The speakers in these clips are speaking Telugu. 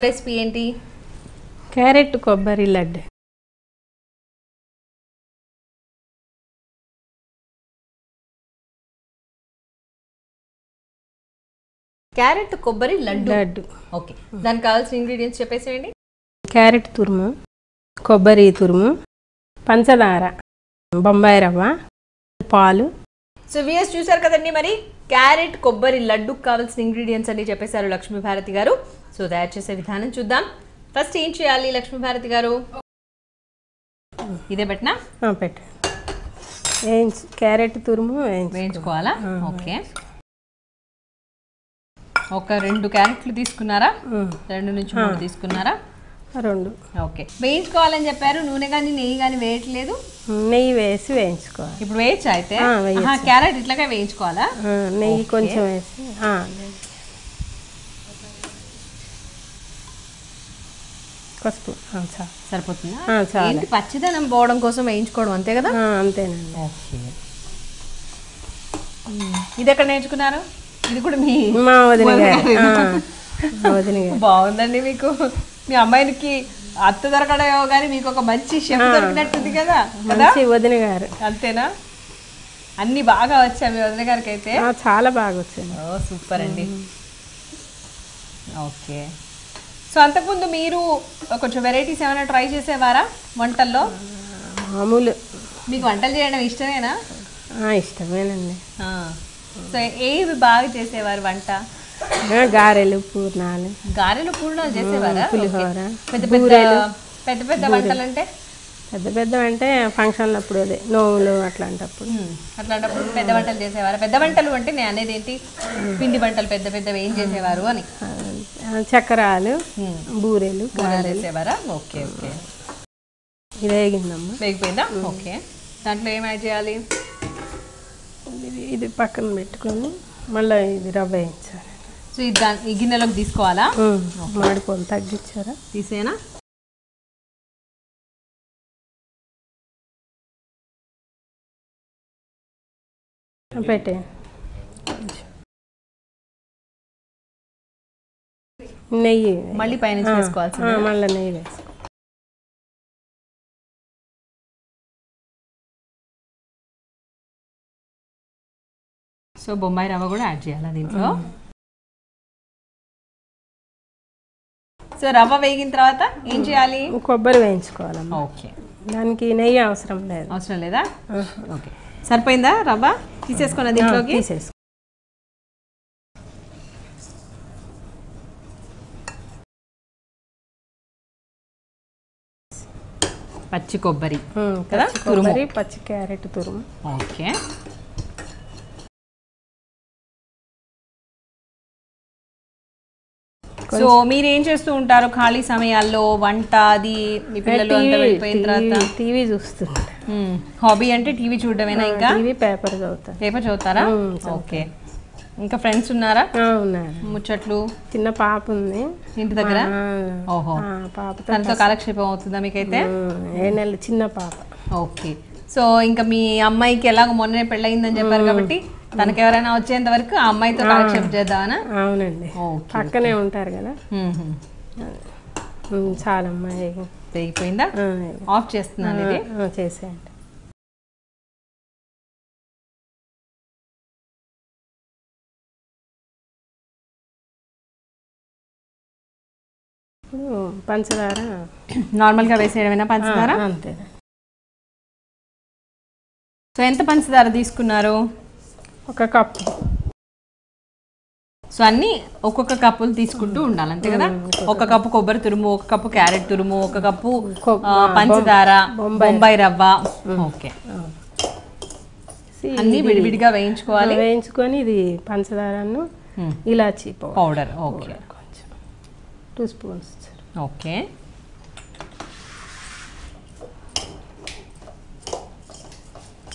రెసిపీ ఏంటి? క్యారెట్ కొబ్బరి లడ్డు. క్యారెట్ కొబ్బరి లడ్డు. ఓకే, దానికి కావాల్సిన ఇంగ్రీడియంట్స్ చెప్పేసేయండి. క్యారెట్ తురుము, కొబ్బరి తురుము, పంచదార, బొంబాయి రవ్వ, పాలు. సో వ్యూయర్స్ చూసారు కదండి, మరి క్యారెట్ కొబ్బరి లడ్డుకు కావాల్సిన ఇంగ్రీడియంట్స్ అన్ని చెప్పేశారు లక్ష్మీభారతి గారు. సో తయారు చేసే విధానం చూద్దాం. ఫస్ట్ ఏం చేయాలి లక్ష్మీభారతి గారు? ఇదే పెట్టినా పెట్టు. క్యారెట్ తురుము వేయించుకోవాలా? ఓకే, ఒక 2 క్యారెట్లు తీసుకున్నారా? 2 నుంచి 3 తీసుకున్నారా? 2. ఓకే, వేయించుకోవాలని చెప్పారు. నూనె కానీ నెయ్యి కానీ వేయట్లేదు? నెయ్యి వేసి వేయించుకోవాలి. ఇప్పుడు వేయచ్చా అయితే? క్యారెట్ ఇట్లాగే వేయించుకోవాలా? నెయ్యి కొంచెం వేసి పసుపు సరిపోతుందా? ఏంటి పచ్చిదనం పోవడం కోసం వేయించుకోవడం అంతే కదా? అంతేనండి. ఓకే, ఇది ఎక్కడ నేర్చుకున్నారు? ఇది కూడా మా వదిన గారు. బాగుందండి. మీకు మీ అమ్మాయికి అత్త దొరకడమో కానీ మీకు ఒక మంచి షెఫ్ దొరికినట్టుంది కదా? వదిన గారు. అంతేనా? అన్ని బాగా వచ్చా మీ వదిన గారికి అయితే? చాలా బాగా వచ్చాయి. సూపర్ అండి. ఓకే, సో అంతకుముందు మీరు కొంచెం వెరైటీస్ ఏమైనా ట్రై చేసేవారా వంటల్లో? మామూలు. మీకు వంటలు చేయడం ఇష్టమేనా? ఇష్టమేనండి. సో ఏవి బాగా చేసేవారు వంట? గారెలు, పూర్ణాలు. గారెలు పూర్ణాలు చేసేవారా? పులిహోర. పెద్ద పెద్ద వంటలు అంటే? పెద్ద అంటే ఫంక్షన్లు అప్పుడు, అదే నోములు అట్లాంటప్పుడు పెద్ద వంటలు చేసేవారు. పెద్ద వంటలు అంటే నేను అనేది ఏంటి, పిండి వంటలు పెద్ద పెద్దవి ఏం చేసేవారు అని? చక్రాలు, బూరెలు చేసేవారా? ఓకే ఓకే, ఇది వేగిందమ్మా. వేగిపోయిందా? ఓకే, దాంట్లో ఏం యాడ్ చేయాలి? ఇది పక్కన పెట్టుకొని మళ్ళీ ఇది రవ్వ వేయించాలి. సో ఇది ఈ గిన్నెలోకి తీసుకోవాలా? మాడిపోలు తగ్గించారా? తీసేనా? పెట్టే. నెయ్యి మళ్ళీ పైన వేసుకోవాలి. మళ్ళీ నెయ్యి వేసుకో. సో బొంబాయి రవ్వ కూడా యాడ్ చేయాలా దీంట్లో? సో రవ్వ వేగిన తర్వాత ఏం చేయాలి? కొబ్బరి వేయించుకోవాలమ్మా. ఓకే, దానికి నెయ్యి అవసరం లేదు. అవసరం లేదా? ఓకే, సరిపోయిందా రవ్వ? తీసేసుకున్న దీంట్లోకి తీసేసుకో. పచ్చి కొబ్బరి కదా, కొబ్బరి, పచ్చి క్యారెట్ తురుము. ఓకే, సో మీరు ఏం చేస్తూ ఉంటారు ఖాళీ సమయాల్లో? వంట అది మీ పిల్లలు అంతా వెళ్ళిపోయిన తర్వాత టీవీ చూస్తుంటారు. హాబీ అంటే టీవీ చూడడమేనా? ఇంకా పేపర్ చదువుతారు. పేపర్ చదువుతారా? ఓకే, ఇంకా ఫ్రెండ్స్ ఉన్నారా? ఉన్నారు. ముచ్చట్లు. చిన్న పాప ఉంది ఇంటి దగ్గర. ఓహో, తనతో కాలక్షేపం అవుతుందా మీకైతే? 7 నెలలు చిన్న పాప. ఓకే, సో ఇంకా మీ అమ్మాయికి ఎలాగో మొన్ననే పెళ్ళయిందని చెప్పారు కాబట్టి తనకి ఎవరైనా వచ్చేంత వరకు ఆ అమ్మాయితో కాలక్షేపం చేద్దామనా? అవునండి, పక్కనే ఉంటారు కదా. చాలా అమ్మాయి తెగిపోయిందా? ఆఫ్ చేస్తున్నాను. ఇది చేసేయండి. ఇప్పుడు పంచదార నార్మల్గా వేసేయడమేనా? పంచదార అంతే. సో ఎంత పంచదార తీసుకున్నారు? 1 కప్పు. సో అన్నీ ఒక్కొక్క కప్పులు తీసుకుంటూ ఉండాలి అంతే కదా? 1 కప్పు కొబ్బరి తురుము, 1 కప్పు క్యారెట్ తురుము, 1 కప్పు పంచదార, బొంబాయి రవ్వ. ఓకే, అన్నీ విడివిడిగా వేయించుకోవాలి. వేయించుకొని ఇది పంచదారను, ఇలాచీ పౌడర్. ఓకే, కొంచెం 2 స్పూన్స్. ఓకే,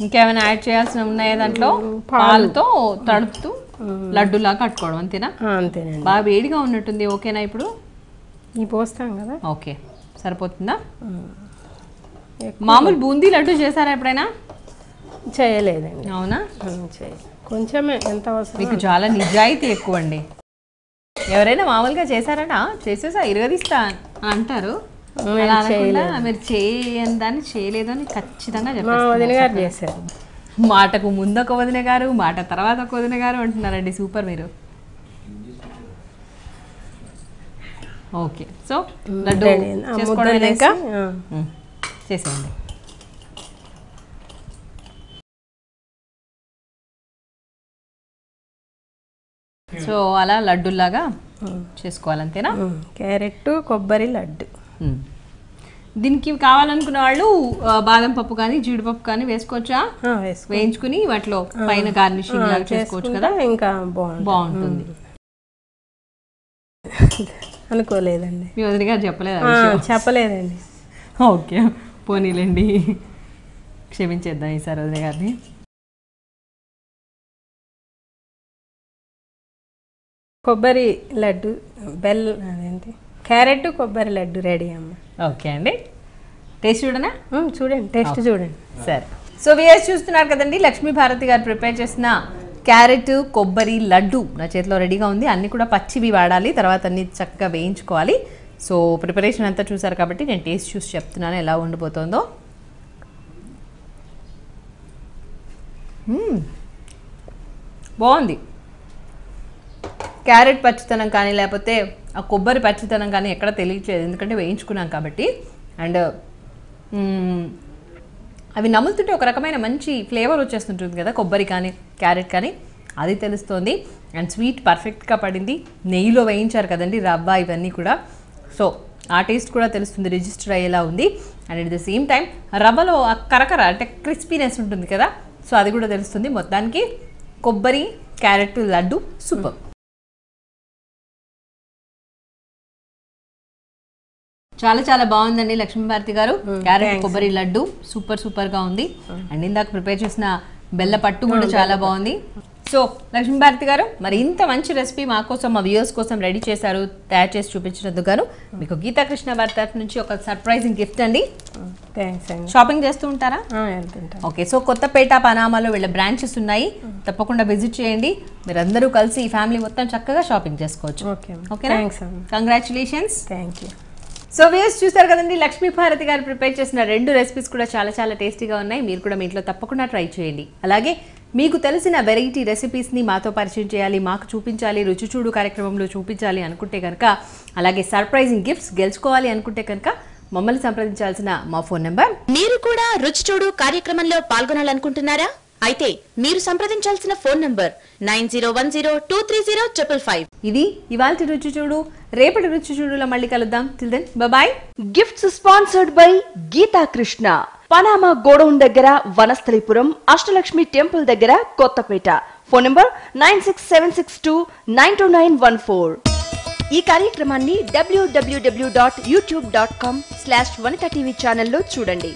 ఇంకేమైనా యాడ్ చేయాల్సిన ఉన్నాయా దాంట్లో? పాలతో తడుపుతూ లడ్డూలా కట్టుకోవడం అంతేనా? అంతేనండి. బాగా వేడిగా ఉన్నట్టుంది. ఓకేనా ఇప్పుడు? ఈ పోస్తాం కదా. ఓకే, సరిపోతుందా? మామూలు బూందీ లడ్డు చేశారా ఎప్పుడైనా? చేయలేదండి. అవునా? కొంచెమే, ఎంత అవసరం. మీకు చాలా నిజాయితీ ఎక్కువ అండి. ఎవరైనా మామూలుగా చేశారట చేసేసా ఇరగదీస్తా అంటారు. అలా అనకుండా మీరు చేయని దాన్ని చేయలేదు అని ఖచ్చితంగా చెప్పారు. వదిన గారు చేశారు. మాటకు ముందు ఒక వదిన గారు, మాట తర్వాత ఒక వదిన గారు అంటున్నారండి. సూపర్ మీరు. ఓకే, సో లడ్డు చేసుకోవడం ఇంకా చేసేయండి. సో అలా లడ్డూలాగా చేసుకోవాలి, అంతేనా? క్యారెట్ కొబ్బరి లడ్డు. దీనికి కావాలనుకున్న వాళ్ళు బాదం పప్పు కానీ జీడిపప్పు కానీ వేసుకోవచ్చా? వేయించుకుని వాటిలో పైన గార్నిషింగ్ లాగా చేసుకోవచ్చు కదా, ఇంకా బాగుంటుంది. అనుకోలేదండి. మీ వదిన గారు చెప్పలేదా? చెప్పలేదండి. ఓకే, పోనీలేండి, క్షమించేద్దాం ఈసారి వదిన గారిని. కొబ్బరి లడ్డు అదేంటి క్యారెట్ కొబ్బరి లడ్డు రెడీ అమ్మ. ఓకే అండి, టేస్ట్ చూడనా? చూడండి, టేస్ట్ చూడండి. సరే, సో వియర్స్ చూస్తున్నారు కదండి, లక్ష్మీ భారతి గారు ప్రిపేర్ చేసిన క్యారెట్ కొబ్బరి లడ్డు నా చేతిలో రెడీగా ఉంది. అన్నీ కూడా పచ్చివి వాడాలి, తర్వాత అన్ని చక్కగా వేయించుకోవాలి. సో ప్రిపరేషన్ అంతా చూసారు కాబట్టి నేను టేస్ట్ చూసి చెప్తున్నాను ఎలా ఉండిపోతుందో. బాగుంది. క్యారెట్ పచ్చితనం కానీ లేకపోతే ఆ కొబ్బరి పచ్చితనం కానీ ఎక్కడ తెలియట్లేదు, ఎందుకంటే వేయించుకున్నాం కాబట్టి. అండ్ అవి నములుతుంటే ఒక రకమైన మంచి ఫ్లేవర్ వచ్చేస్తుంటుంది కదా, కొబ్బరి కానీ క్యారెట్ కానీ, అది తెలుస్తుంది. అండ్ స్వీట్ పర్ఫెక్ట్గా పడింది. నెయ్యిలో వేయించారు కదండి రవ్వ ఇవన్నీ కూడా, సో ఆ టేస్ట్ కూడా తెలుస్తుంది, రిజిస్టర్ అయ్యేలా ఉంది. And at the same time రవ్వలో ఆ కరకర అంటే క్రిస్పీనెస్ ఉంటుంది కదా, సో అది కూడా తెలుస్తుంది. మొత్తానికి కొబ్బరి క్యారెట్ లడ్డు సూపర్. చాలా చాలా బాగుందండి లక్ష్మీ భారతి గారు. క్యారెట్ కొబ్బరి లడ్డు సూపర్గా ఉంది. అండ్ ఇందాక ప్రిపేర్ చేసిన బెల్ల పట్టు కూడా చాలా బాగుంది. సో లక్ష్మీ భారతి గారు, మరి ఇంత మంచి రెసిపీ మా కోసం, మా వ్యూయర్స్ కోసం రెడీ చేశారు, తయారు చేసి చూపించినందుకు గాను మీకు గీతా కృష్ణ వారి తరఫు నుంచి ఒక సర్ప్రైజింగ్ గిఫ్ట్ అండి. థ్యాంక్స్ అండి. షాపింగ్ చేస్తూ ఉంటారా? ఓకే, సో కొత్తపేట పనామాలో వీళ్ళ బ్రాంచెస్ ఉన్నాయి, తప్పకుండా విజిట్ చేయండి. మీరందరూ కలిసి ఈ ఫ్యామిలీ మొత్తం చక్కగా షాపింగ్ చేసుకోవచ్చు. Okay, congratulations. Thank you. So viewers చూస్తారు కదండి, లక్ష్మీ భారతి గారు ప్రిపేర్ చేసిన 2 రెసిపీస్ కూడా చాలా చాలా టేస్టీగా ఉన్నాయి. మీరు కూడా మీ ఇంట్లో తప్పకుండా ట్రై చేయండి. అలాగే మీకు తెలిసిన వెరైటీ రెసిపీస్ని మాతో పరిచయం చేయాలి, మాకు చూపించాలి, రుచి చూడు కార్యక్రమంలో చూపించాలి అనుకుంటే కనుక, అలాగే సర్ప్రైజింగ్ గిఫ్ట్స్ గెలుచుకోవాలి అనుకుంటే కనుక మమ్మల్ని సంప్రదించాల్సిన మా ఫోన్ నెంబర్. మీరు కూడా రుచి చూడు కార్యక్రమంలో పాల్గొనాలనుకుంటున్నారా? అయితే మీరు సంప్రదించాల్సిన ఫోన్ నంబర్ 9010230555. ఇది ఇవాల్టి రుచి చూడు. రేపటి రుచి చూడులో మళ్ళీ కలుద్దాం. Till then bye. Gifts sponsored by Geetha Krishna, Panama godown దగ్గర, వనస్థలిపురం, అష్టలక్ష్మి టెంపుల్ దగ్గర, కొత్తపేట. Phone number 9676292914. ఈ కార్యక్రమాన్ని www.youtube.com/vanita TV ఛానల్లో చూడండి.